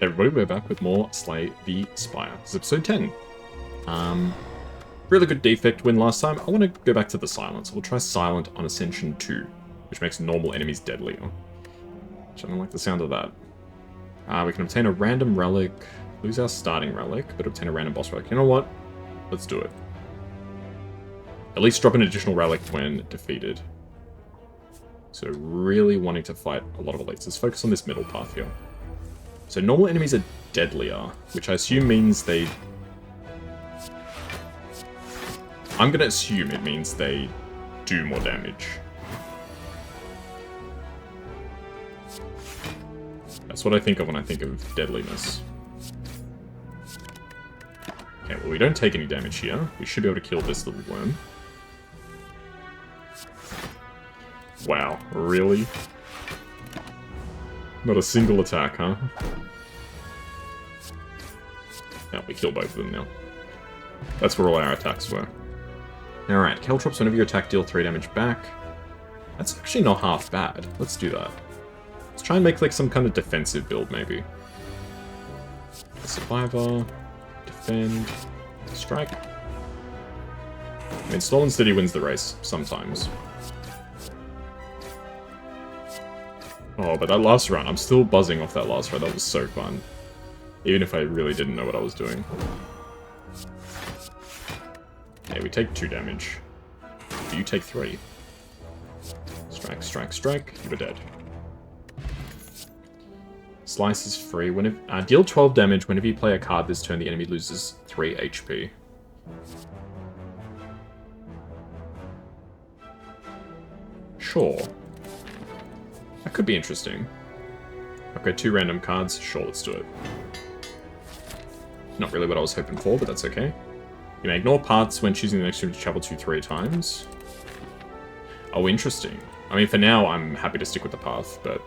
Everybody, we're back with more Slay the Spire. This is episode 10. Really good Defect win last time. I want to go back to the Silence. We'll try Silent on Ascension 2, which makes normal enemies deadlier. Which I don't like the sound of that. We can obtain a random relic, lose our starting relic, but obtain a random boss relic. You know what? Let's do it. At least drop an additional relic when defeated. So really wanting to fight a lot of elites. Let's focus on this middle path here. So normal enemies are deadlier, which I assume means they... I'm gonna assume it means they do more damage. That's what I think of when I think of deadliness. Okay, well we don't take any damage here. We should be able to kill this little worm. Wow, really? Not a single attack, huh? Yeah, we kill both of them now. That's where all our attacks were. Alright, Caltrops, whenever you attack, deal 3 damage back. That's actually not half bad. Let's do that. Let's try and make like some kind of defensive build, maybe. Survivor, defend, strike. I mean, Stolen City wins the race, sometimes. Oh, but that last run, I'm still buzzing off that last run. That was so fun. Even if I really didn't know what I was doing. Okay, we take 2 damage. You take 3. Strike, strike, strike. You're dead. Slice is free. Whenever, deal 12 damage whenever you play a card this turn, the enemy loses 3 HP. Sure. That could be interesting. Okay, 2 random cards. Sure, let's do it. Not really what I was hoping for, but that's okay. You may ignore paths when choosing the next room to travel to 3 times. Oh, interesting. I mean, for now, I'm happy to stick with the path, but...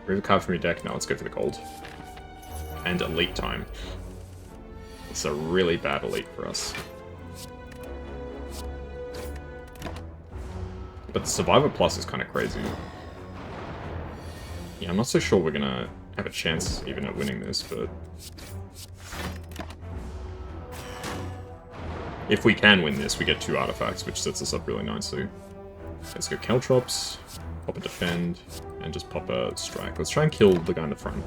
remove a card from your deck. Now let's go for the gold. And elite time. It's a really bad elite for us. But the Survivor Plus is kind of crazy. Yeah, I'm not so sure we're gonna have a chance even at winning this, but... if we can win this, we get 2 artifacts, which sets us up really nicely. Let's go Caltrops, pop a defend, and just pop a strike. Let's try and kill the guy in the front.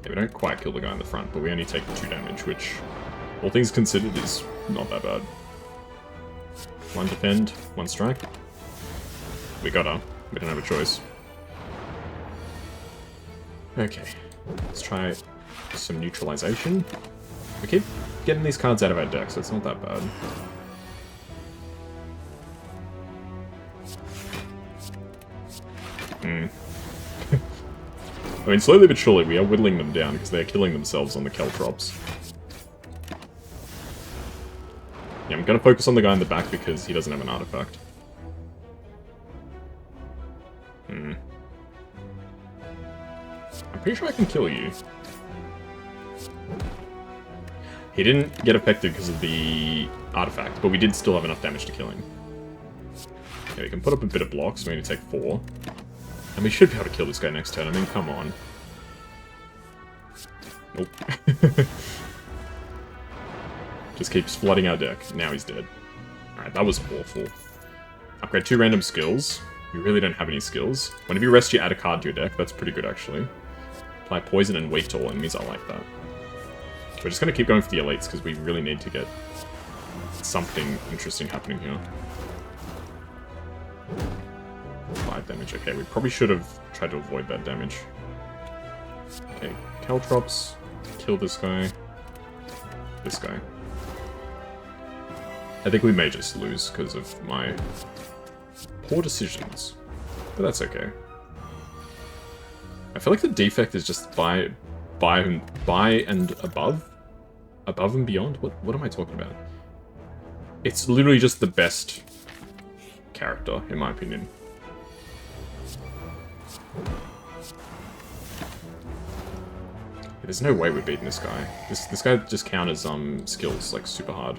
Yeah, we don't quite kill the guy in the front, but we only take 2 damage, which, all things considered, is not that bad. 1 defend, 1 strike. We got her. We don't have a choice. Okay, let's try some neutralization. We keep getting these cards out of our deck, so it's not that bad. I mean, slowly but surely, we are whittling them down because they are killing themselves on the Caltrops. Yeah, I'm gonna focus on the guy in the back because he doesn't have an artifact. I'm pretty sure I can kill you. He didn't get affected because of the artifact, but we did still have enough damage to kill him. Yeah, we can put up a bit of blocks, so we need to take 4. And we should be able to kill this guy next turn. I mean, come on. Nope. Just keeps flooding our deck. Now he's dead. Alright, that was awful. Upgrade 2 random skills. We really don't have any skills. Whenever you rest, you add a card to your deck. That's pretty good, actually. Apply poison and weak to all enemies. I like that. We're just going to keep going for the elites, because we really need to get something interesting happening here. 5 damage. Okay, we probably should have tried to avoid that damage. Okay, Caltrops. Kill this guy. This guy. I think we may just lose because of my poor decisions. But that's okay. I feel like the Defect is just by and above? Above and beyond? What am I talking about? It's literally just the best character, in my opinion. There's no way we're beating this guy. This guy just counters skills like super hard.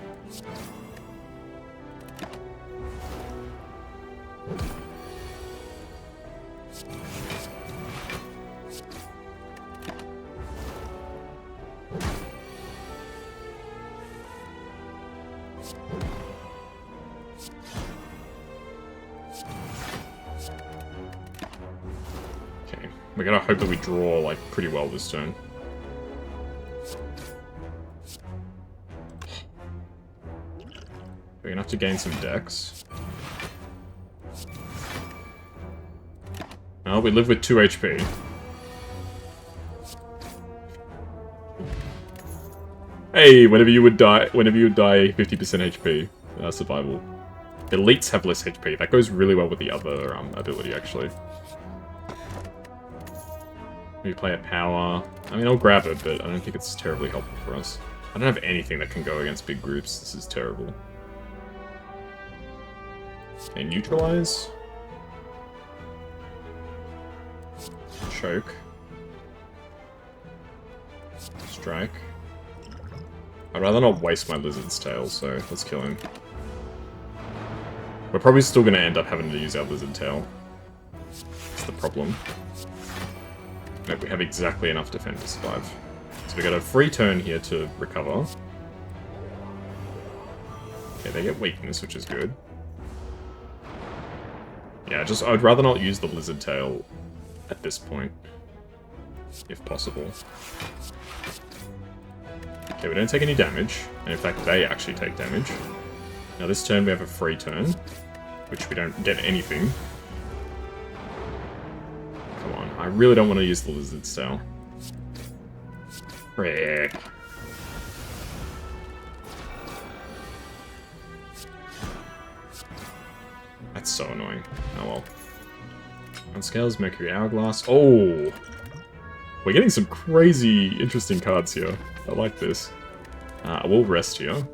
We gotta hope that we draw, like, pretty well this turn. We're gonna have to gain some decks. Oh, we live with 2 HP. Hey, whenever you would die 50% HP survival. Elites have less HP. That goes really well with the other ability, actually. We play a power. I mean, I'll grab it, but I don't think it's terribly helpful for us. I don't have anything that can go against big groups. This is terrible. Okay, neutralize. Choke. Strike. I'd rather not waste my Lizard's Tail, so let's kill him. We're probably still going to end up having to use our Lizard Tail. That's the problem. Nope, we have exactly enough defend to survive. So we got a free turn here to recover. Okay, they get weakness, which is good. Yeah, I'd rather not use the Lizard Tail at this point, if possible. Okay, we don't take any damage, and in fact they actually take damage. Now this turn we have a free turn, which we don't get anything. Come on, I really don't want to use the Lizard's Tail. Frick. That's so annoying. Oh well. On scales, Mercury Hourglass. Oh! We're getting some crazy interesting cards here. I like this. We'll rest here.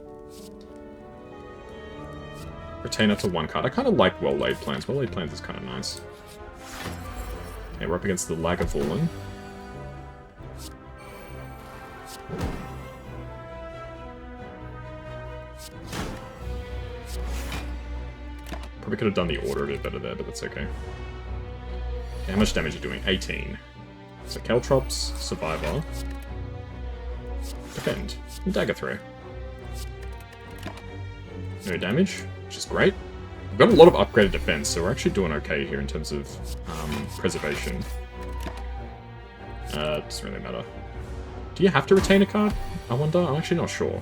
Retain up to 1 card. I kind of like Well-Laid Plans. Well-Laid Plans is kind of nice. Okay, we're up against the Lagavulin. Probably could have done the order a bit better there, but that's okay. Okay, how much damage are you doing? 18. So Caltrops, Survivor. Defend. And Dagger Throw. No damage, which is great. We've got a lot of upgraded defense, so we're actually doing okay here in terms of preservation. Doesn't really matter. Do you have to retain a card? I wonder? I'm actually not sure.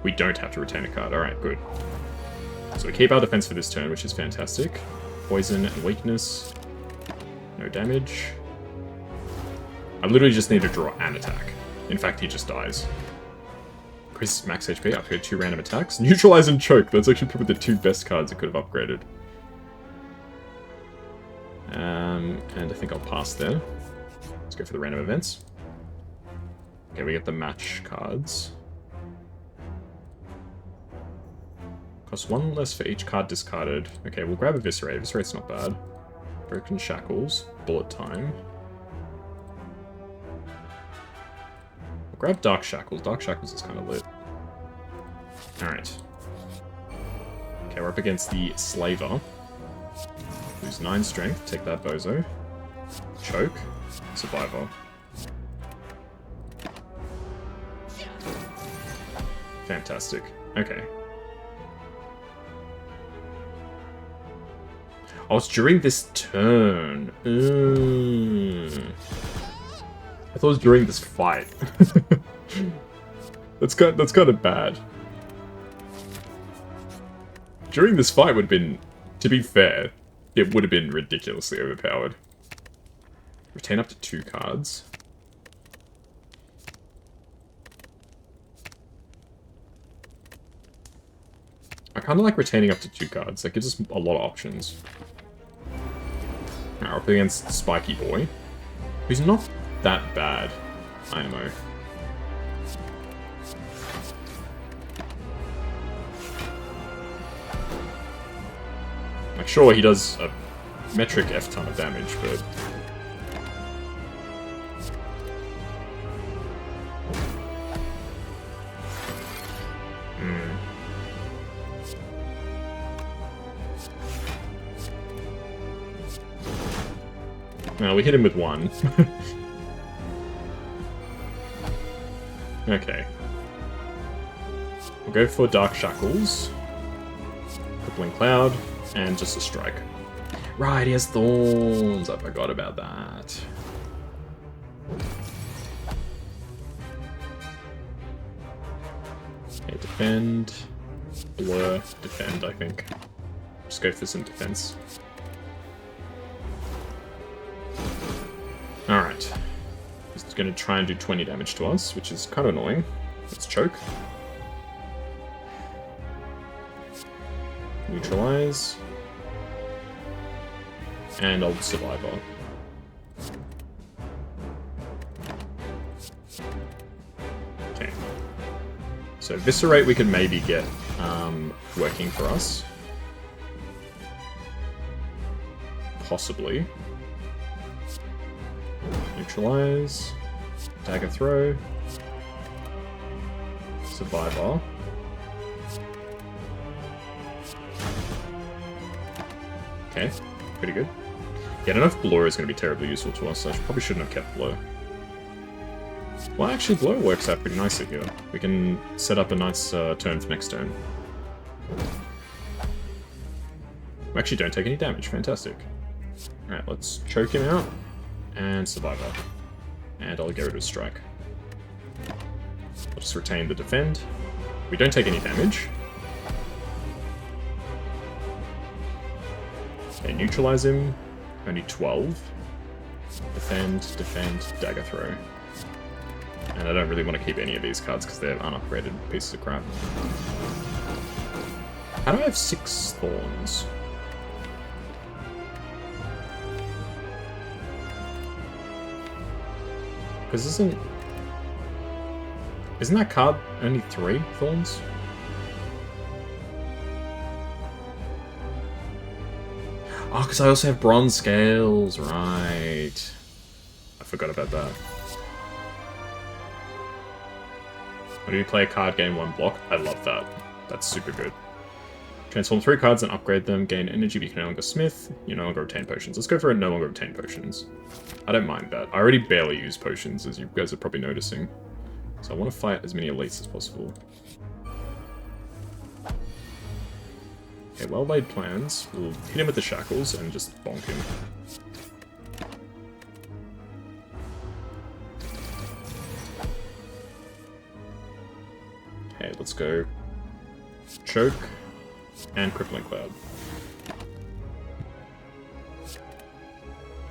We don't have to retain a card. Alright, good. So we keep our defense for this turn, which is fantastic. Poison and weakness. No damage. I literally just need to draw an attack. In fact, he just dies. Increases max HP, upgrade 2 random attacks. Neutralize and Choke. That's actually probably the 2 best cards it could have upgraded. And I think I'll pass there. Let's go for the random events. Okay, we get the match cards. Costs 1 less for each card discarded. Okay, we'll grab Eviscerate. Eviscerate's not bad. Broken Shackles. Bullet Time. We'll grab Dark Shackles. Dark Shackles is kind of lit. Alright. Okay, we're up against the Slaver. Lose 9 strength. Take that, bozo. Choke. Survivor. Fantastic. Okay. Oh, it's during this turn. I thought it was during this fight. That's kind of bad. During this fight would have been, to be fair, it would have been ridiculously overpowered. Retain up to 2 cards. I kind of like retaining up to 2 cards. That gives us a lot of options. Now we're up against Spiky Boy, who's not that bad, IMO. Like, sure, he does a metric F-ton of damage, but... No, we hit him with 1. Okay. We'll go for Dark Shackles, Crippling Cloud, and just a strike. Right, he has Thorns. I forgot about that. Okay, defend, blur, defend, I think. Just go for some defense. Alright. He's going to try and do 20 damage to us, which is kind of annoying. Let's choke. Neutralize. And Old Survivor. Okay. So Viscerate we could maybe get working for us. Possibly. Neutralize. Dagger Throw. Survivor. Okay, pretty good. Yeah, I don't know if Blur is going to be terribly useful to us, so I probably shouldn't have kept Blur. Well, actually, Blur works out pretty nicely here. We can set up a nice turn for next turn. We actually don't take any damage. Fantastic. Alright, let's choke him out. And Survivor. And I'll get rid of Strike. I'll just retain the Defend. We don't take any damage. Okay, neutralize him. Only 12. Defend, defend, Dagger Throw. And I don't really want to keep any of these cards because they're unupgraded pieces of crap. How do I have 6 Thorns? Because isn't that card only 3 Thorns? Oh, because I also have Bronze Scales, right. I forgot about that. When you play a card, gain 1 block. I love that. That's super good. Transform 3 cards and upgrade them. Gain energy, but you can no longer smith. You no longer retain potions. Let's go for a no longer retain potions. I don't mind that. I already barely use potions, as you guys are probably noticing. So I want to fight as many elites as possible. Okay, well-laid plans. We'll hit him with the shackles and just bonk him. Okay, let's go choke and crippling cloud.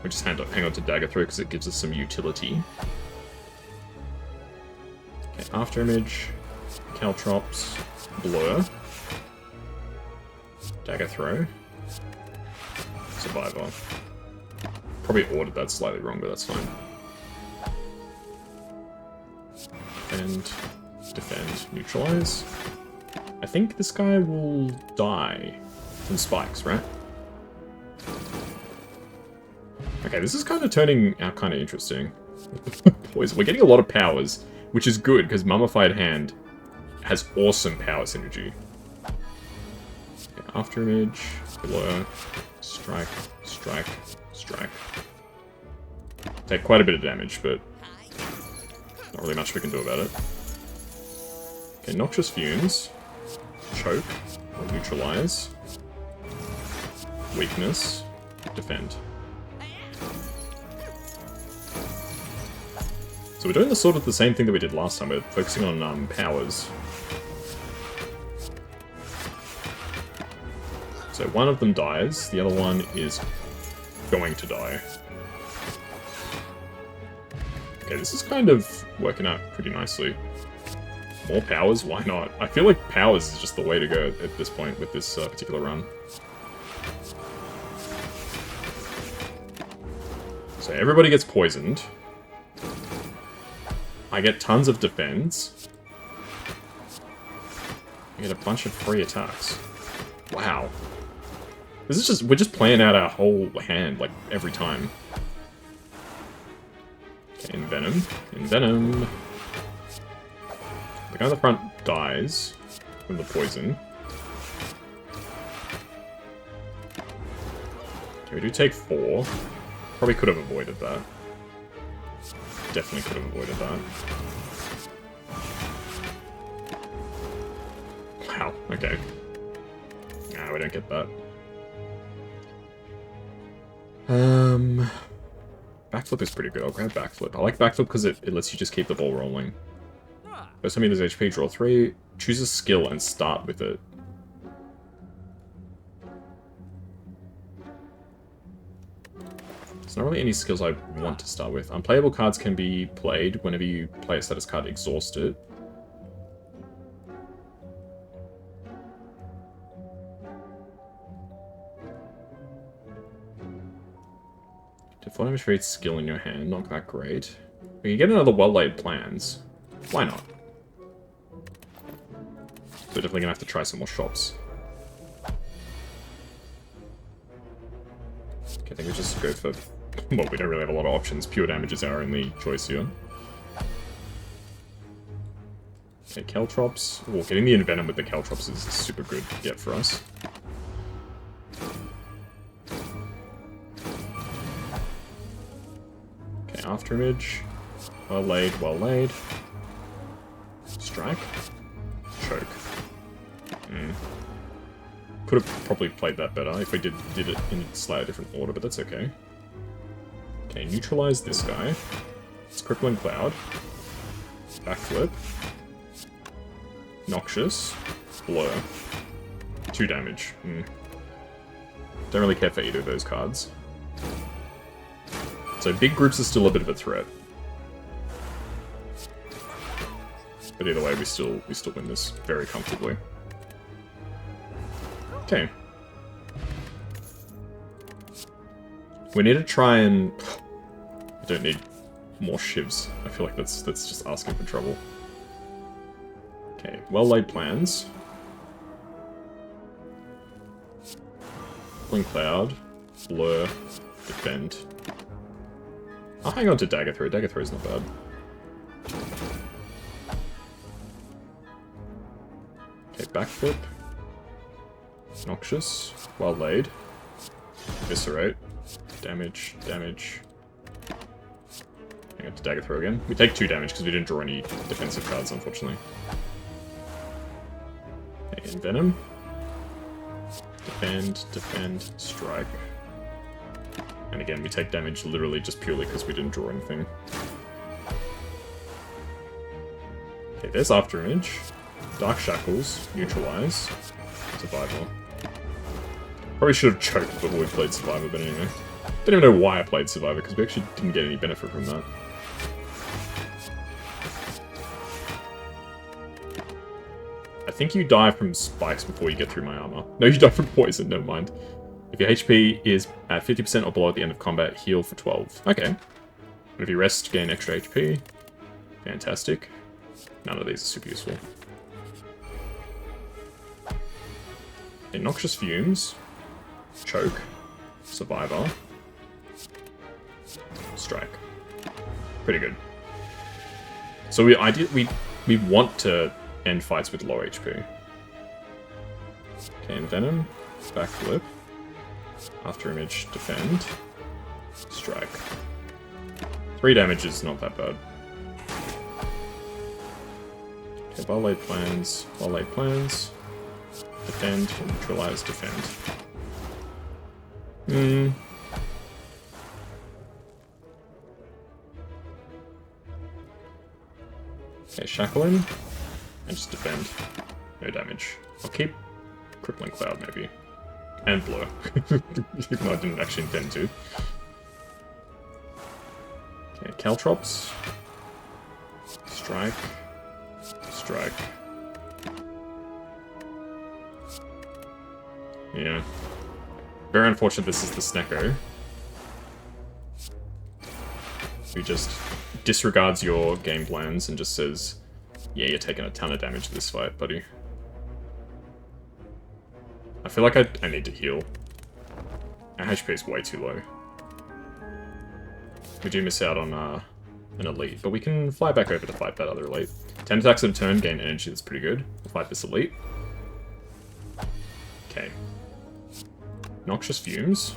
We just hang on to dagger throw because it gives us some utility. Okay, after image, caltrops, blur, dagger throw, survivor. Probably ordered that slightly wrong, but that's fine. And defend, neutralize. I think this guy will die from spikes, right? Okay, this is kind of turning out kind of interesting. Boys, we're getting a lot of powers, which is good because Mummified Hand has awesome power synergy. Okay, after image, blur, strike, strike, strike. Take quite a bit of damage, but not really much we can do about it. Okay, Noxious Fumes, choke, or neutralize, weakness, defend. So we're doing the sort of the same thing that we did last time. We're focusing on powers. So one of them dies, the other one is going to die. Okay, this is kind of working out pretty nicely. More powers? Why not? I feel like powers is just the way to go at this point with this particular run. So everybody gets poisoned. I get tons of defense. I get a bunch of free attacks. Wow. This is just, we're just playing out our whole hand, like, every time. Okay, Envenom. Envenom. The guy in the front dies from the poison. Okay, we do take 4. Probably could have avoided that. Definitely could have avoided that. Okay. Nah, we don't get that. Backflip is pretty good. I'll grab backflip. I like backflip because it lets you just keep the ball rolling. First time you lose HP, draw 3. Choose a skill and start with it. There's not really any skills I want to start with. Unplayable cards can be played whenever you play a status card exhausted. Default damage for each skill in your hand, not that great. We can get another well-laid plans. Why not? We're definitely gonna have to try some more shops. Okay, I think we just go for... Well, we don't really have a lot of options. Pure damage is our only choice here. Okay, Caltrops. Well, getting the Envenom with the Caltrops is super good to get for us. Okay, Afterimage. Well laid, well laid. Strike. Choke. Could have probably played that better if we did it in a slightly different order, but that's okay. Okay, neutralize this guy. It's Crippling Cloud. Backflip. Noxious. Blur. 2 damage. Don't really care for either of those cards. So big groups are still a bit of a threat. But either way, we still win this very comfortably. Okay. We need to try and... I don't need more shivs. I feel like that's just asking for trouble. Okay, well-laid plans. Crippling Cloud. Blur. Defend. I'll hang on to Dagger Throw. Dagger Throw is not bad. Okay, backflip. Noxious. Well laid. Eviscerate. Damage. Damage. Hang on to Dagger Throw again. We take 2 damage because we didn't draw any defensive cards, unfortunately. Okay, Envenom. Defend. Defend. Strike. And again, we take damage literally just purely because we didn't draw anything. Okay, there's Afterimage. Dark Shackles. Neutralize. Survivor. Probably should have choked before we played Survivor, but anyway. Don't even know why I played Survivor, because we actually didn't get any benefit from that. I think you die from spikes before you get through my armor. No, you die from poison, never mind. If your HP is at 50% or below at the end of combat, heal for 12. Okay. And if you rest, gain extra HP. Fantastic. None of these are super useful. Okay, Noxious Fumes. Choke. Survivor. Strike. Pretty good. So we want to end fights with low HP. Okay, Envenom. Backflip. Afterimage. Defend. Strike. 3 damage is not that bad. Okay, well-laid plans. Well-laid plans. Defend. Neutralize. Defend. Okay, Shackle him. And just defend. No damage. I'll keep Crippling Cloud, maybe. And Blur. Even though I didn't actually intend to. Okay, Caltrops. Strike. Strike. Yeah. Very unfortunate this is the Snecko. Who just disregards your game plans and just says, yeah, you're taking a ton of damage this fight, buddy. I feel like I need to heal. Our HP is way too low. We do miss out on an elite, but we can fly back over to fight that other elite. 10 attacks at a turn, gain energy, that's pretty good. We'll fight this elite. Okay. Noxious Fumes.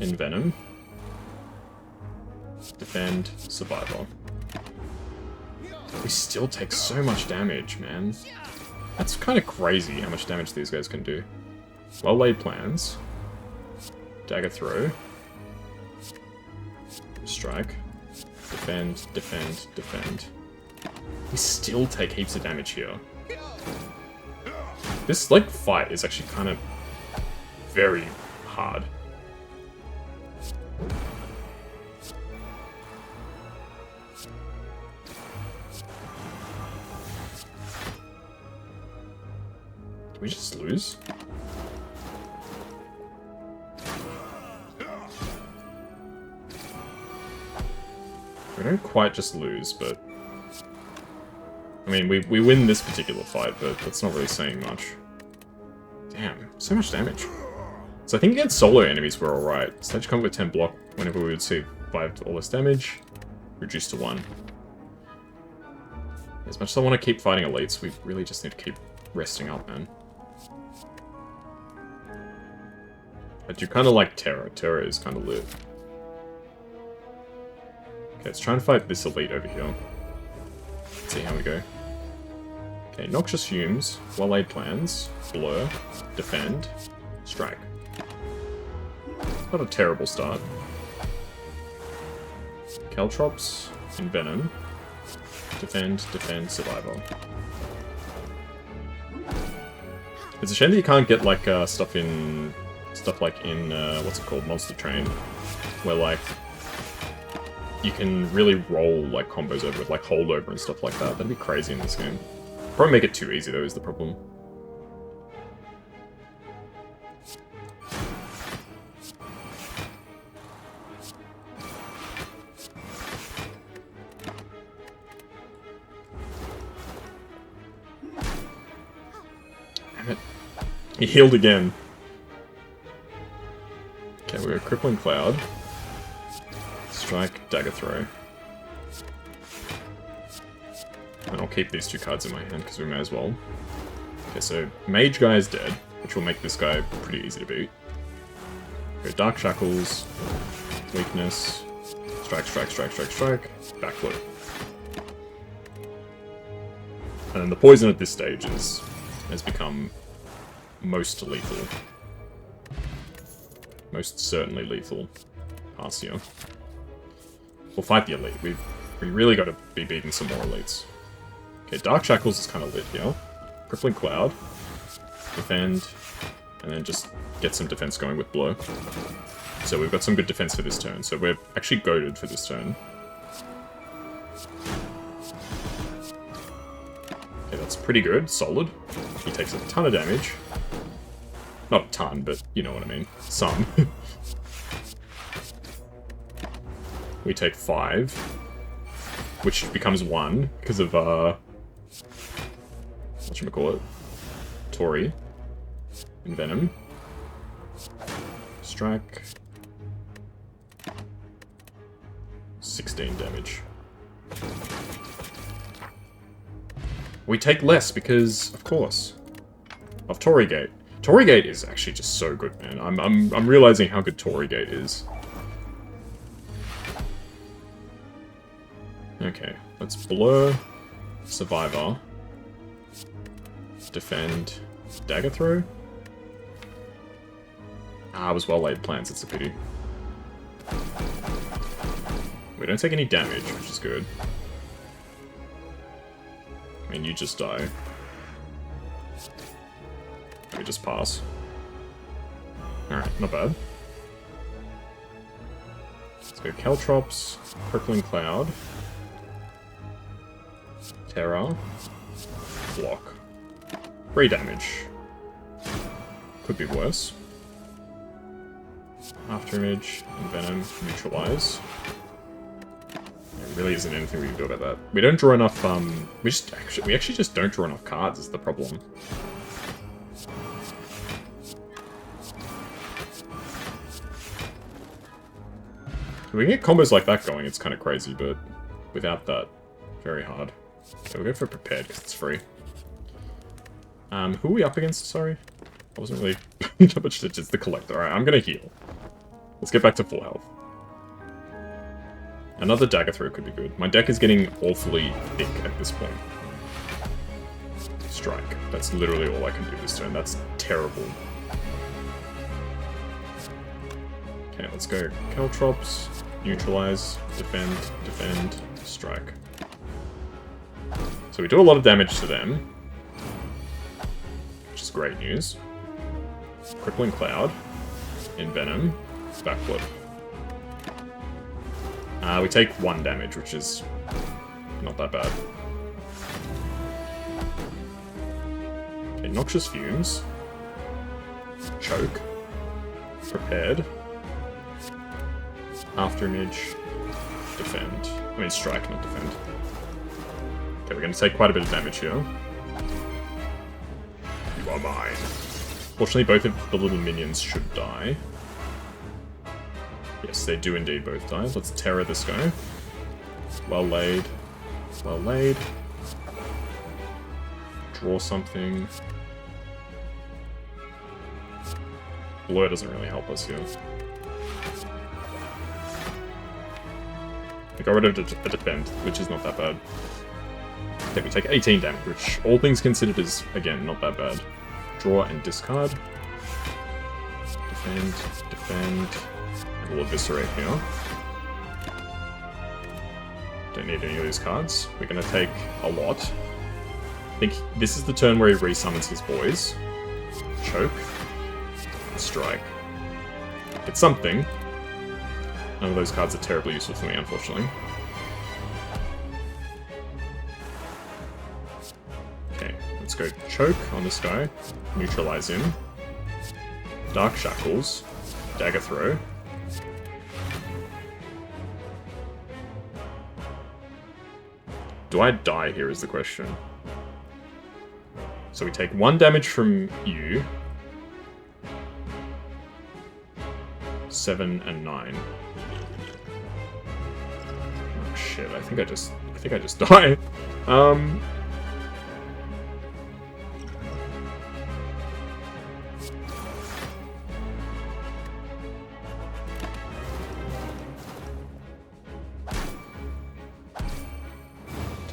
Envenom. Defend. Survivor. We still take so much damage, man. That's kind of crazy how much damage these guys can do. Well laid plans. Dagger throw. Strike. Defend, defend, defend. We still take heaps of damage here. This, like, fight is actually kind of very hard. Did we just lose? We don't quite just lose, but... I mean, we win this particular fight, but that's not really saying much. Damn, so much damage. So I think against solo enemies we're alright. Stage combat with 10 block whenever we would see 5 or less damage, reduced to 1. As much as I want to keep fighting elites, we really just need to keep resting up, man. I do kind of like Terra. Terra is kind of lit. Okay, let's try and fight this elite over here. Let's see how we go. Okay, Noxious Fumes, well-laid plans, blur, defend, strike. Not a terrible start. Caltrops, envenom, defend, defend, survival. It's a shame that you can't get like stuff like in what's it called, Monster Train, where like you can really roll like combos over with like holdover and stuff like that. That'd be crazy in this game. Probably make it too easy though is the problem. Damn it. He healed again. Okay, we got Crippling Cloud. Strike, Dagger Throw. And I'll keep these 2 cards in my hand because we may as well. Okay, so Mage Guy is dead, which will make this guy pretty easy to beat. Go Dark Shackles, Weakness, Strike, Strike, Strike, Strike, Strike, Backflip. And then the poison at this stage has become most lethal. Most certainly lethal. Pass here. We'll fight the elite. We really got to be beating some more elites. Okay, Dark Shackles is kind of lit here. Crippling Cloud. Defend. And then just get some defense going with Blow. So we've got some good defense for this turn. So we're actually goated for this turn. Okay, that's pretty good. Solid. He takes a ton of damage. Not a ton, but you know what I mean. Some. We take 5. Which becomes 1 because of, whatchamacallit? Tori. Envenom. Strike. 16 damage. We take less because, of course, of Torigate. Torigate is actually just so good, man. I'm realizing how good Torigate is. Okay, let's blur, Survivor, defend, Dagger Throw. Ah, it was well-laid plans, it's a pity. We don't take any damage, which is good. I mean, you just die. We just pass. Alright, not bad. Let's go Caltrops, Crippling Cloud, Terra, block. 3 damage. Could be worse. Afterimage, Envenom, Neutralize. There really isn't anything we can do about that. We don't draw enough, we actually just don't draw enough cards is the problem. If we can get combos like that going, it's kind of crazy, but without that, very hard. Okay, we'll go for Prepared because it's free. Who are we up against? Sorry? I wasn't really paying too much attention. It's the Collector. Alright, I'm gonna heal. Let's get back to full health. Another Dagger Throw could be good. My deck is getting awfully thick at this point. Strike. That's literally all I can do this turn. That's terrible. Okay, let's go. Caltrops, neutralize, defend, defend, strike. So we do a lot of damage to them, which is great news. Crippling Cloud, Envenom, Backflip. We take 1 damage, which is not that bad. Okay, Noxious Fumes, Choke, Prepared, Afterimage, Defend. I mean strike, not defend. Okay, we're going to take quite a bit of damage here. You are mine. Fortunately, both of the little minions should die. Yes, they do indeed both die. Let's terror this guy. Well laid. Well laid. Draw something. Blur doesn't really help us here. We got rid of a defend, which is not that bad. Okay, we take 18 damage, which all things considered is, again, not that bad. Draw and discard. Defend, defend. And we'll eviscerate here. Don't need any of these cards. We're going to take a lot. I think this is the turn where he resummons his boys. Choke. And strike. It's something. None of those cards are terribly useful for me, unfortunately. Okay, let's go Choke on this guy. Neutralize him. Dark Shackles. Dagger Throw. Do I die here is the question. So we take 1 damage from you. 7 and 9. Oh shit, I think I just die.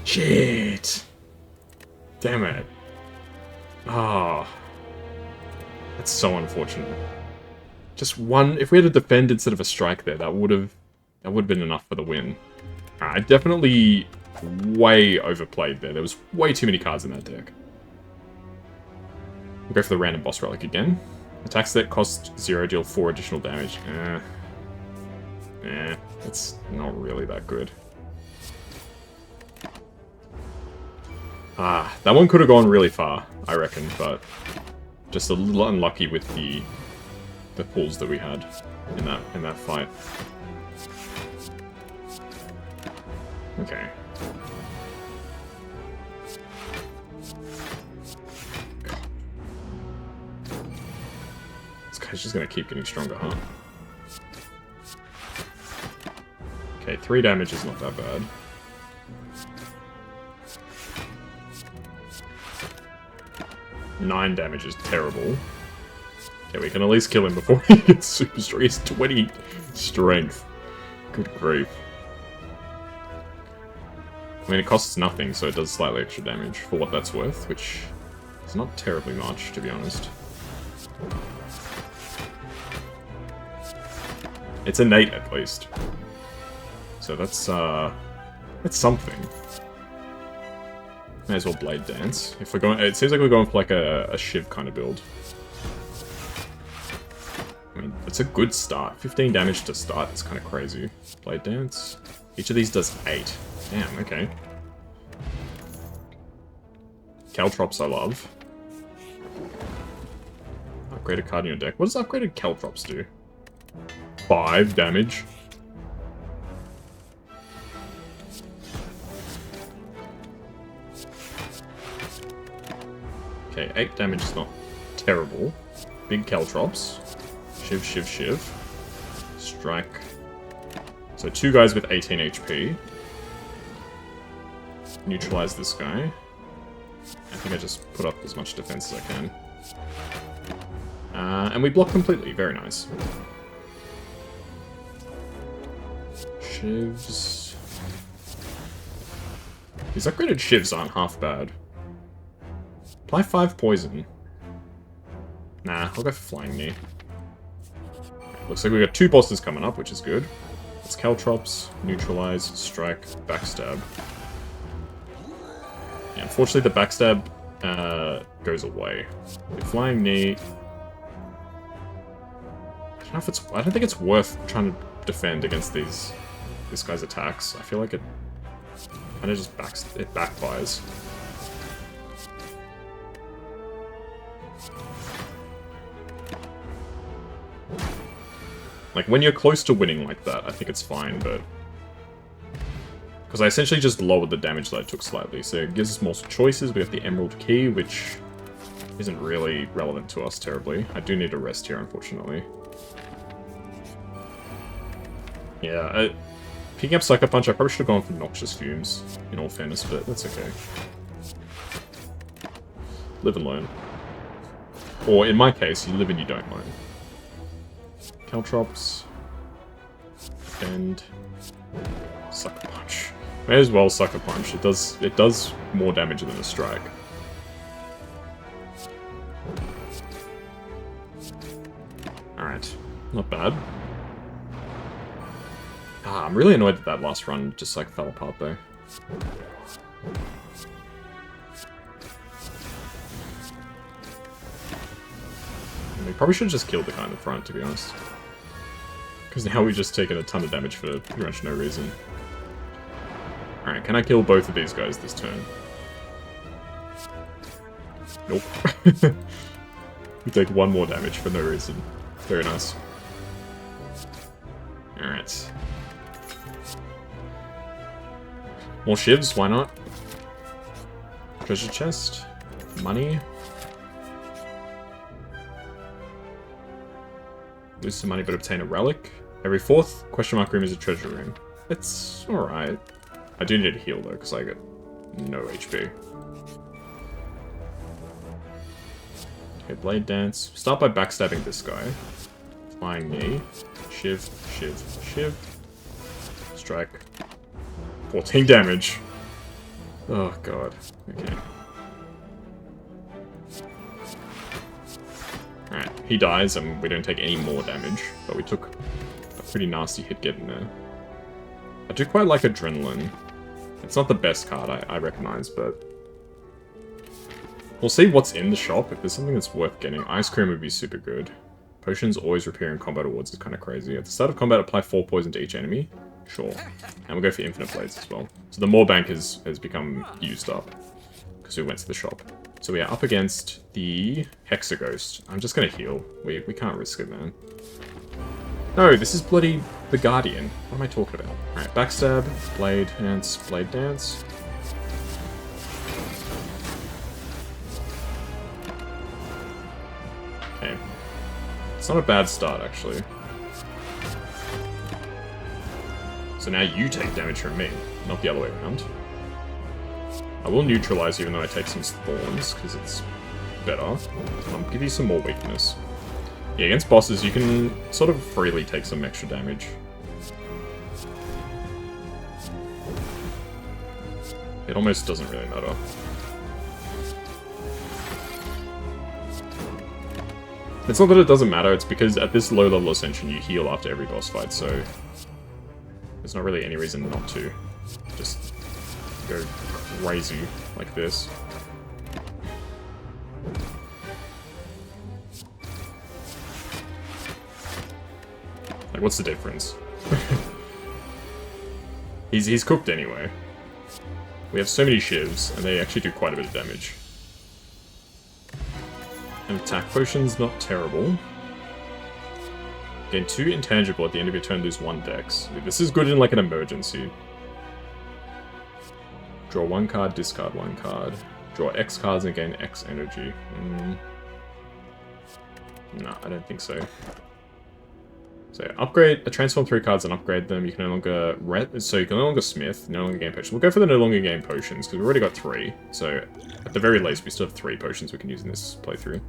Shit. Damn it. Ah. Oh. That's so unfortunate. Just 1, if we had a defend instead of a strike there, that would have been enough for the win. I definitely way overplayed there. There was way too many cards in that deck. We'll go for the random boss relic again. Attacks that cost 0 deal 4 additional damage. It's not really that good. That one could have gone really far, I reckon, but just a little unlucky with the pulls that we had in that fight. Okay. This guy's just gonna keep getting stronger, huh? Okay, 3 damage is not that bad. Nine damage is terrible. Okay, we can at least kill him before he gets super strong. He's 20 strength. Good grief. I mean, it costs nothing, so it does slightly extra damage for what that's worth, which is not terribly much, to be honest. It's innate, at least. So that's something. May as well Blade Dance. If we're going, it seems like we're going for like a Shiv kind of build. I mean, it's a good start. 15 damage to start is kind of crazy. Blade Dance. Each of these does 8. Damn, okay. Caltrops I love. Upgrade a card in your deck. What does upgraded Caltrops do? 5 damage. Okay, 8 damage is not terrible. Big Caltrops. Shiv, Shiv, Shiv. Strike. So 2 guys with 18 HP. Neutralize this guy. I think I just put up as much defense as I can. And we block completely. Very nice. Shivs. These upgraded Shivs aren't half bad. Apply 5 poison. Nah, I'll go for Flying Knee. Looks like we've got 2 bosses coming up, which is good. It's Caltrops, Neutralize, Strike, Backstab. Yeah, unfortunately the Backstab goes away. The Flying Knee... I don't think it's worth trying to defend against this guy's attacks. I feel like it kind of just backfires. Like, when you're close to winning like that, I think it's fine, but... Because I essentially just lowered the damage that I took slightly, so it gives us more choices. We have the Emerald Key, which isn't really relevant to us terribly. I do need a rest here, unfortunately. Yeah, picking up Sucker Punch, I probably should have gone for Noxious Fumes, in all fairness, but that's okay. Live and learn. Or, in my case, you live and you don't learn. Caltrops. Defend. Sucker Punch. May as well Sucker Punch. It does more damage than a strike. Alright. Not bad. Ah, I'm really annoyed that last run just like fell apart though. We probably should have just killed the guy in the front, to be honest. Because now we've just taken a ton of damage for pretty much no reason. Alright, can I kill both of these guys this turn? Nope. We take 1 more damage for no reason. Very nice. Alright. More shivs, why not? Treasure chest. Money. Lose some money but obtain a relic. Every 4th question mark room is a treasure room. It's alright. I do need to heal though, because I got no HP. Okay, Blade Dance. Start by backstabbing this guy. Flying Knee. Shiv, Shiv, Shiv. Strike. 14 damage. Oh god. Okay. Alright, he dies and we don't take any more damage, but we took a pretty nasty hit getting there. I do quite like Adrenaline. It's not the best card, I recognize, but... We'll see what's in the shop. If there's something that's worth getting, Ice Cream would be super good. Potions always repair in combat awards is kind of crazy. At the start of combat, apply 4 poison to each enemy. Sure. And we'll go for Infinite Blades as well. So the Maw Bank has become used up, because we went to the shop. So we are up against the Hexaghost. I'm just gonna heal. We can't risk it, man. No, this is bloody the Guardian. What am I talking about? Alright, Backstab, Blade Dance, Blade Dance. Okay. It's not a bad start, actually. So now you take damage from me, not the other way around. I will neutralize you even though I take some thorns, because it's better. I'll give you some more weakness. Yeah, against bosses you can sort of freely take some extra damage. It almost doesn't really matter. It's not that it doesn't matter, it's because at this low level ascension you heal after every boss fight, so there's not really any reason not to. Just go crazy like this. Like, what's the difference? He's cooked anyway. We have so many shivs, and they actually do quite a bit of damage. And attack potion's not terrible. Gain 2 intangible at the end of your turn, lose 1 dex. This is good in like an emergency. Draw 1 card, discard 1 card. Draw X cards and gain X energy. No, I don't think so. So upgrade, transform 3 cards and upgrade them. You can no longer so you can no longer smith, no longer gain potions. We'll go for the no longer gain potions because we've already got 3. So at the very least, we still have 3 potions we can use in this playthrough.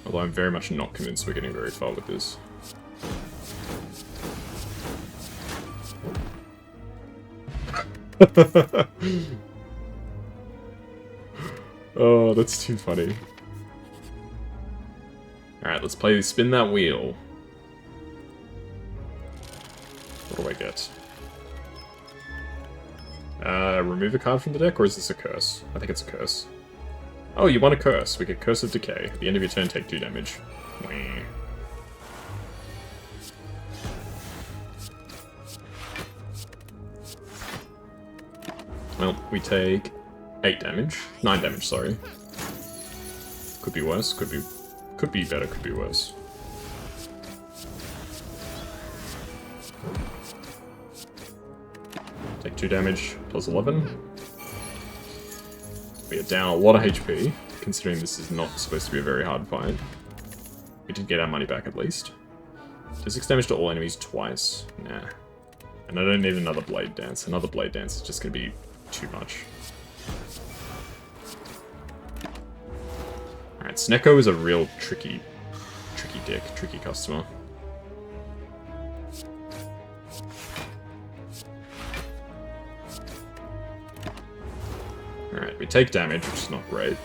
Although I'm very much not convinced we're getting very far with this. Oh, that's too funny. Alright, let's play Spin That Wheel. What do I get? Remove a card from the deck, or is this a curse? I think it's a curse. Oh, you want a curse. We get Curse of Decay. At the end of your turn, take 2 damage. Wah. Well, we take 8 damage. 9 damage, sorry. Could be worse, could be better, could be worse. Take 2 damage, plus 11. We are down a lot of HP, considering this is not supposed to be a very hard fight. We did get our money back at least. Do 6 damage to all enemies twice. Nah. And I don't need another Blade Dance. Another Blade Dance is just going to be too much. Alright, Snecko is a real tricky dick, tricky customer. Alright, we take damage, which is not great.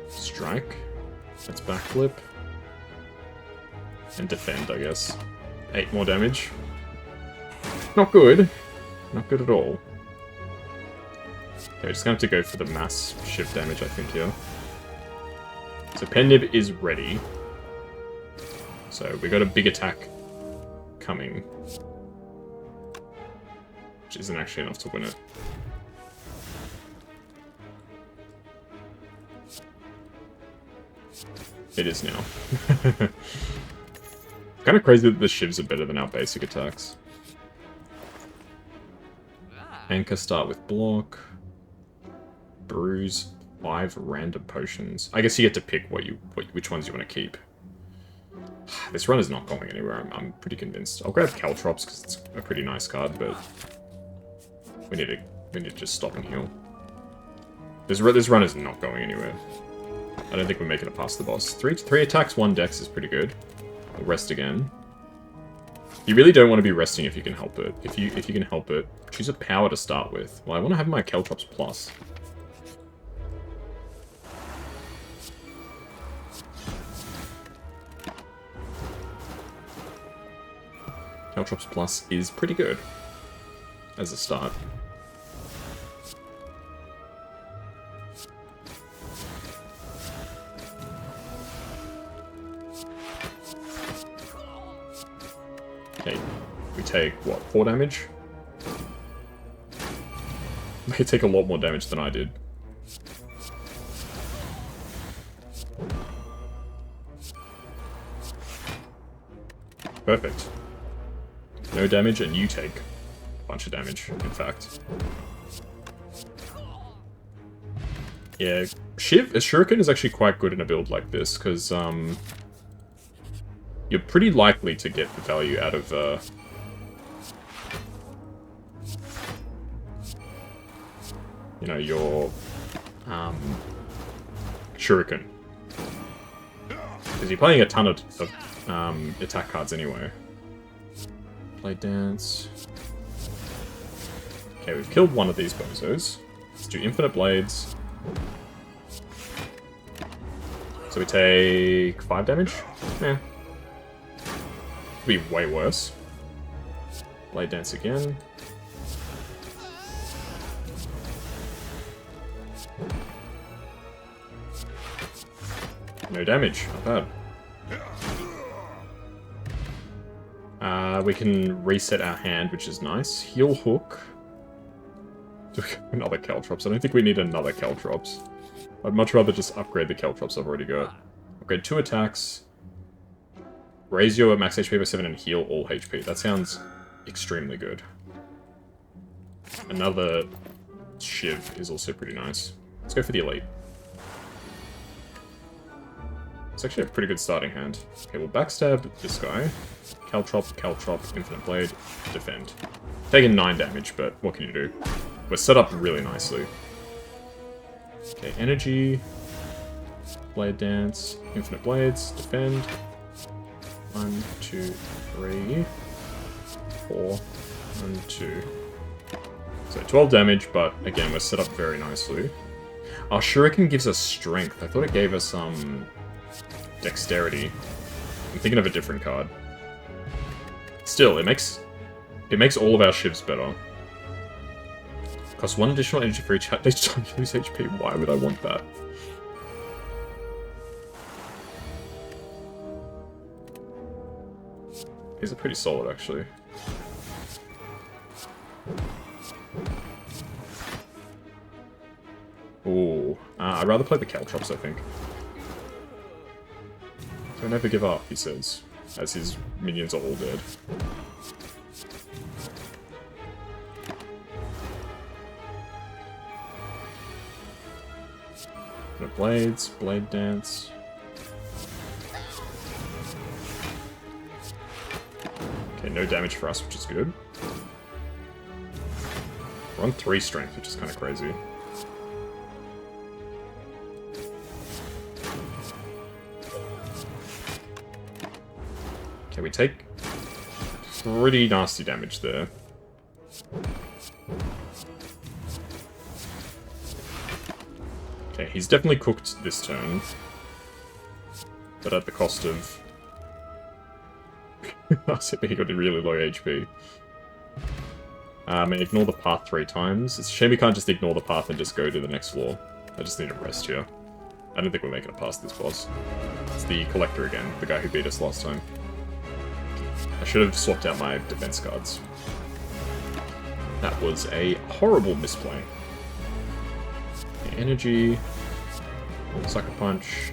Strike. That's backflip. And defend, I guess. 8 more damage. Not good. Not good at all. Okay, we're just gonna have to go for the mass shift damage, I think, here. So Pendib is ready. So we got a big attack coming. Which isn't actually enough to win it. It is now. Kind of crazy that the Shivs are better than our basic attacks. Anchor start with block. Bruise 5 random potions. I guess you get to pick which ones you want to keep. This run is not going anywhere. I'm pretty convinced. I'll grab Caltrops because it's a pretty nice card, but we need to just stop and heal. This run is not going anywhere. I don't think we're making it past the boss. 3 attacks, 1 dex is pretty good. We'll rest again. You really don't want to be resting if you can help it. If you can help it, choose a power to start with. Well, I want to have my Caltrops plus. Caltrops plus is pretty good as a start. Okay, we take, what, 4 damage? They take a lot more damage than I did. Perfect. No damage, and you take a bunch of damage, in fact. Yeah, Shiv, a Shuriken is actually quite good in a build like this, because, you're pretty likely to get the value out of, you know, your, Shuriken. Because you're playing a ton of attack cards anyway. Blade Dance. Okay, we've killed one of these bozos. Let's do Infinite Blades. So we take 5 damage? Yeah. Could be way worse. Blade Dance again. No damage, not bad. We can reset our hand, which is nice. Heal Hook. Another Caltrops. I don't think we need another Caltrops. I'd much rather just upgrade the Caltrops I've already got. Upgrade 2 attacks. Raise your max HP by 7 and heal all HP. That sounds extremely good. Another Shiv is also pretty nice. Let's go for the Elite. It's actually a pretty good starting hand. Okay, we'll backstab this guy. Caltrop, Infinite Blade, defend. Taking 9 damage, but what can you do? We're set up really nicely. Okay, energy. Blade Dance, Infinite Blades, defend. 1, 2, 3, 4, 1, 2. So 12 damage, but again, we're set up very nicely. Oh, Shuriken gives us strength. I thought it gave us, dexterity. I'm thinking of a different card. Still, it makes all of our shivs better. Costs 1 additional energy for each hit. They don't lose HP. Why would I want that? These are pretty solid, actually. Ooh. I'd rather play the Caltrops, I think. Don't ever give up, he says, as his minions are all dead. Blades, Blade Dance. Okay, no damage for us, which is good. We're on 3 strength, which is kind of crazy. Okay, we take pretty nasty damage there. Okay, he's definitely cooked this turn. But at the cost of... he got a really low HP. Ignore the path 3 times. It's a shame we can't just ignore the path and just go to the next floor. I just need a rest here. I don't think we're making it past this boss. It's the Collector again, the guy who beat us last time. I should have swapped out my defense cards. That was a horrible misplay. Energy. Sucker Punch.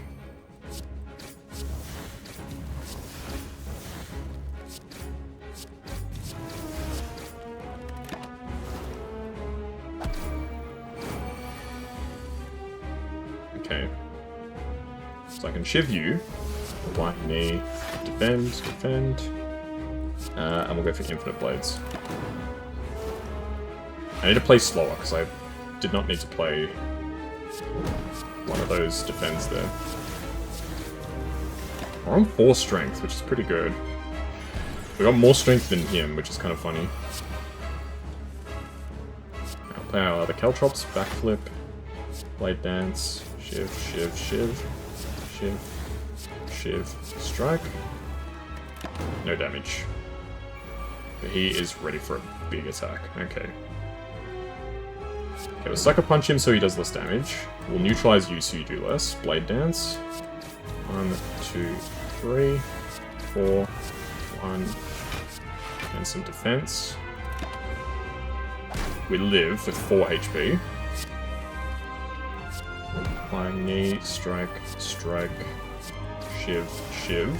Okay. So I can shiv you. Blind Knee. Defend. Defend. And we'll go for Infinite Blades. I need to play slower, because I did not need to play one of those defends there. We're on 4 strength, which is pretty good. We got more strength than him, which is kind of funny. I'll play our other Caltrops, Backflip, Blade Dance, Shiv, Shiv, Shiv, Shiv, Shiv, Strike. No damage. But he is ready for a big attack. Okay. Okay, we'll Sucker Punch him so he does less damage. We'll neutralize you so you do less. Blade Dance. 1, 2, 3, 4, 1. And some defense. We live with 4 HP. Flying Knee, Strike, Strike, Shiv, Shiv.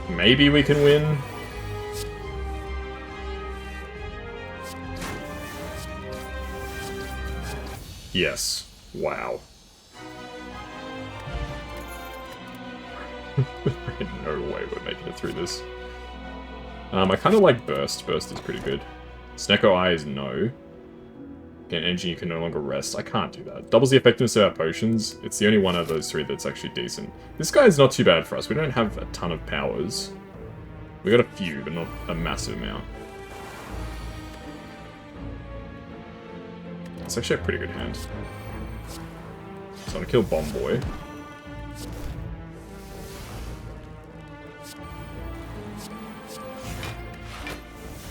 Maybe we can win. Yes. Wow. No way we're making it through this. I kind of like Burst. Burst is pretty good. Snecko Eye is no. Gain energy, you can no longer rest. I can't do that. Doubles the effectiveness of our potions. It's the only one of those 3 that's actually decent. This guy is not too bad for us. We don't have a ton of powers. We got a few, but not a massive amount. It's actually a pretty good hand. So I'm gonna kill Bomb Boy.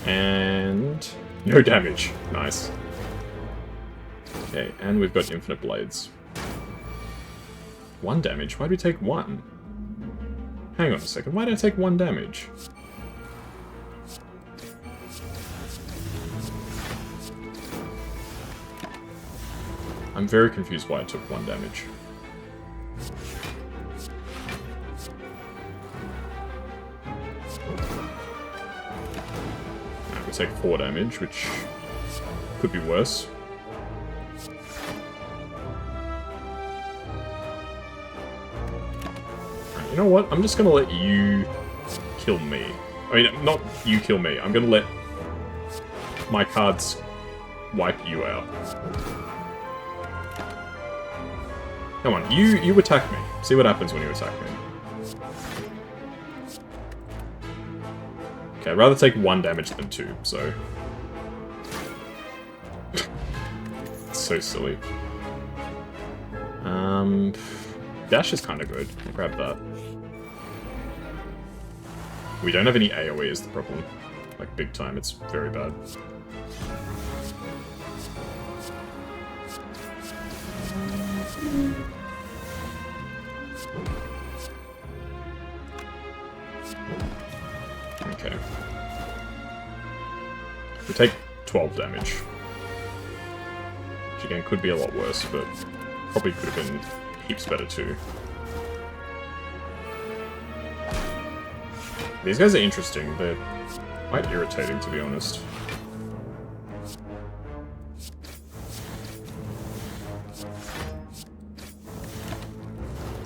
And... no damage. Nice. Okay, and we've got Infinite Blades. 1 damage? Why'd we take 1? Hang on a second, why did I take 1 damage? I'm very confused why I took 1 damage. Now we take 4 damage, which could be worse. You know what? I'm just gonna let you kill me. I mean, not you kill me. I'm gonna let my cards wipe you out. Come on, you attack me. See what happens when you attack me. Okay, I'd rather take 1 damage than 2, so... It's so silly. Dash is kind of good. I'll grab that. We don't have any AoE is the problem. Like, big time. It's very bad. Okay. We take 12 damage. Which again could be a lot worse, but probably could have been heaps better too. These guys are interesting. They're quite irritating, to be honest.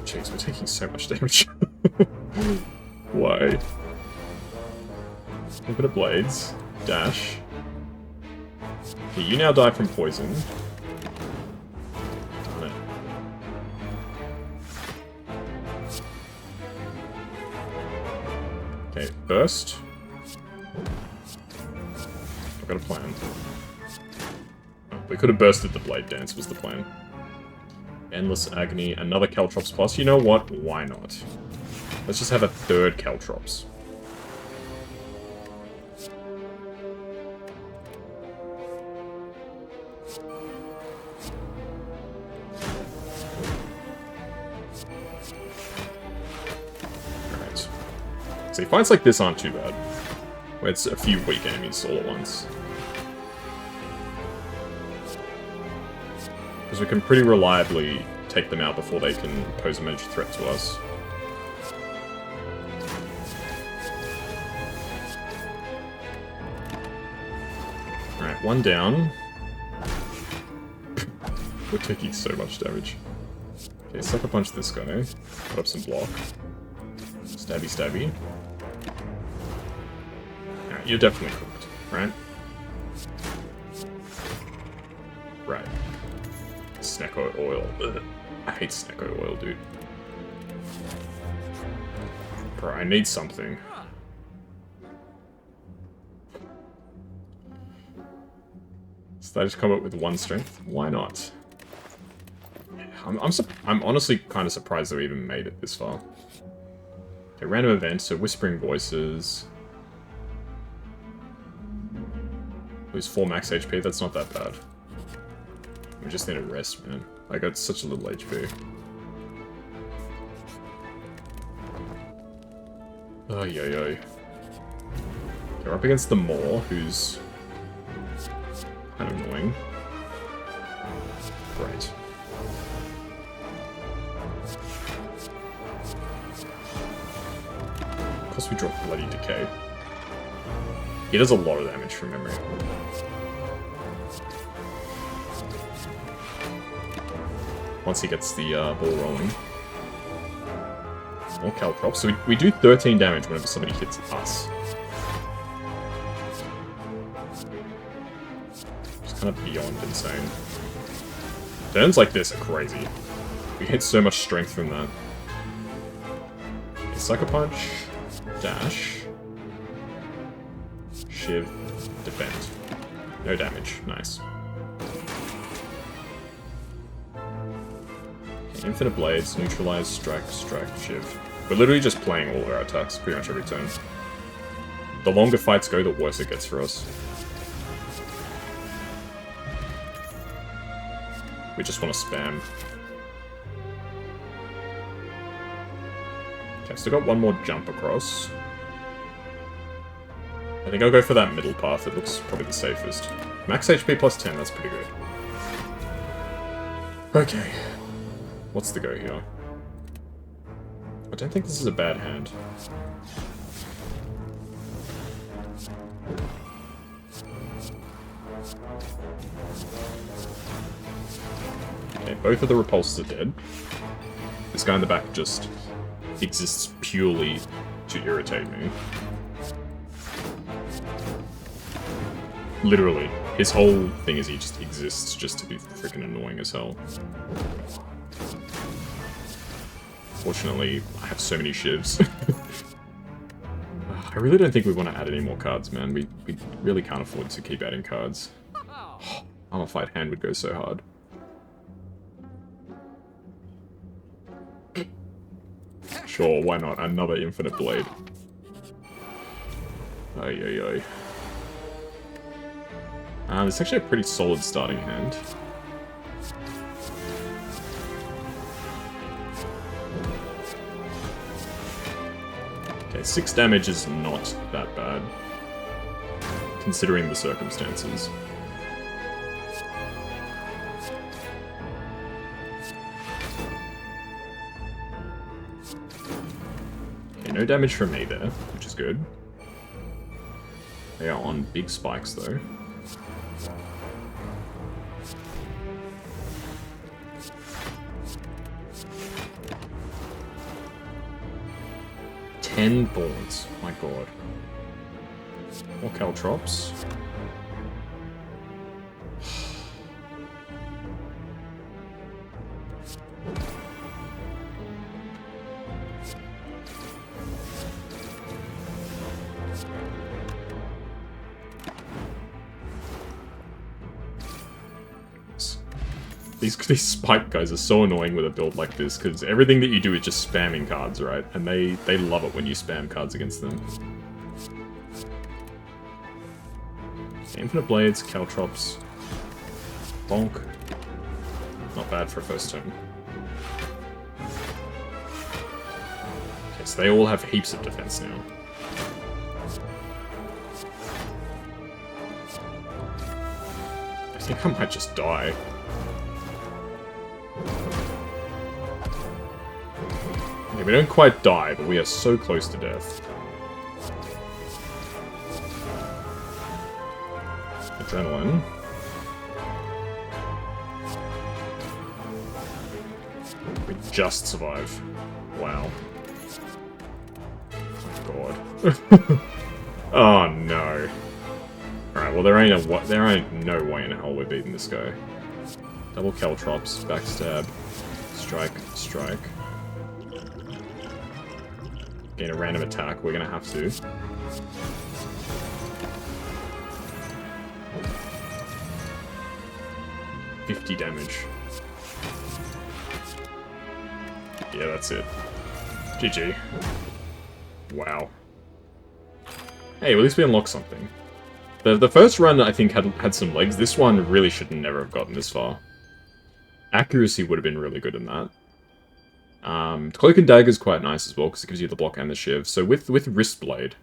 Jeez, we're taking so much damage. Why? Infinite blades. Dash. Okay, you now die from poison. Darn it. Okay, burst. I've got a plan. Oh, we could have bursted the blade dance, was the plan. Endless agony, another Caltrops plus. You know what? Why not? Let's just have a third Caltrops. Alright. See, fights like this aren't too bad. Where it's a few weak enemies all at once. Because we can pretty reliably take them out before they can pose a major threat to us. Alright, one down. We're taking so much damage. Okay, sucker punch this guy. Put up some block. Stabby, stabby. Alright, you're definitely cooked, right? Right. Snecko oil. Ugh. I hate Snecko oil, dude. Bro, I need something. So I just come up with one strength? Why not? I'm honestly kind of surprised that we even made it this far. Okay, random event, so whispering voices. Lose 4 max HP, that's not that bad. We just need a rest, man. I got such a little HP. Oh, yo, yo. Okay, we're up against the Maw, who's kind of annoying. Great. Of course we drop Bloody Decay. He does a lot of damage from memory. Once he gets the ball rolling. More Caltrops. So we do 13 damage whenever somebody hits us. It's kind of beyond insane. Turns like this are crazy. We hit so much strength from that. Okay, Sucker Punch. Dash. Shiv. Defend. No damage. Nice. Okay, Infinite Blades. Neutralize. Strike. Strike. Shiv. We're literally just playing all of our attacks pretty much every turn. The longer fights go, the worse it gets for us. We just want to spam. Okay, still got one more jump across. I think I'll go for that middle path. It looks probably the safest. Max HP plus 10, that's pretty good. Okay. What's the go here? I don't think this is a bad hand. Okay, both of the repulses are dead. This guy in the back just exists purely to irritate me. Literally. His whole thing is he just exists just to be freaking annoying as hell. Fortunately, I have so many shivs. I really don't think we want to add any more cards, man. We really can't afford to keep adding cards. Armor Fight hand would go so hard. Sure, why not? Another infinite blade. Ay, ay, ay. It's actually a pretty solid starting hand. Okay, 6 damage is not that bad, considering the circumstances. Okay, no damage from me there, which is good. They are on big spikes, though. Ten thorns. My god. More caltrops. These spike guys are so annoying with a build like this, because everything that you do is just spamming cards, right? And they love it when you spam cards against them. Infinite Blades, Caltrops, Bonk. Not bad for a first turn. Okay, so they all have heaps of defense now. I think I might just die. Okay, we don't quite die, but we are so close to death. Adrenaline. We just survive. Wow. Oh god. Oh no. Alright, well there ain't no way in hell we're beating this guy. Double Caltrops, backstab, strike, strike. Gain a random attack, we're gonna have to. $50 damage. Yeah, that's it. GG. Wow. Hey, at least we unlocked something. The first run, I think, had some legs. This one really should never have gotten this far. Accuracy would have been really good in that. Cloak and Dagger is quite nice as well, because it gives you the block and the shiv. So with Wrist Blade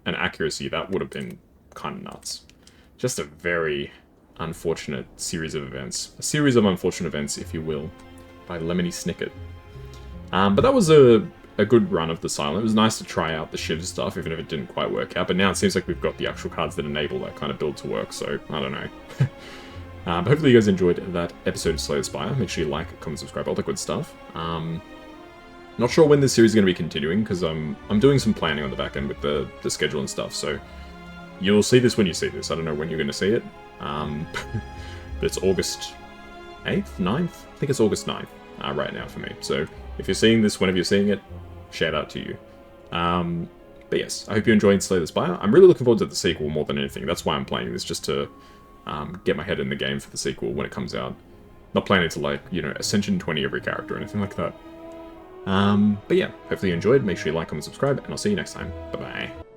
and accuracy, that would have been kind of nuts. Just a very unfortunate series of events. A series of unfortunate events, if you will, by Lemony Snicket. But that was a good run of the Silent. It was nice to try out the Shiv stuff, even if it didn't quite work out. But now it seems like we've got the actual cards that enable that kind of build to work, so I don't know. But hopefully you guys enjoyed that episode of Slay the Spire. Make sure you like, comment, subscribe, all that good stuff. Not sure when this series is going to be continuing, because I'm doing some planning on the back end with the schedule and stuff, so you'll see this when you see this. I don't know when you're going to see it. But it's August 8th? 9th? I think it's August 9th right now for me. So if you're seeing this, whenever you're seeing it, shout out to you. But yes, I hope you're enjoying Slay the Spire. I'm really looking forward to the sequel more than anything. That's why I'm playing this, just to get my head in the game for the sequel when it comes out. Not planning to, like, you know, Ascension 20 every character or anything like that. But yeah, hopefully you enjoyed. Make sure you like, comment, subscribe, and I'll see you next time. Bye-bye.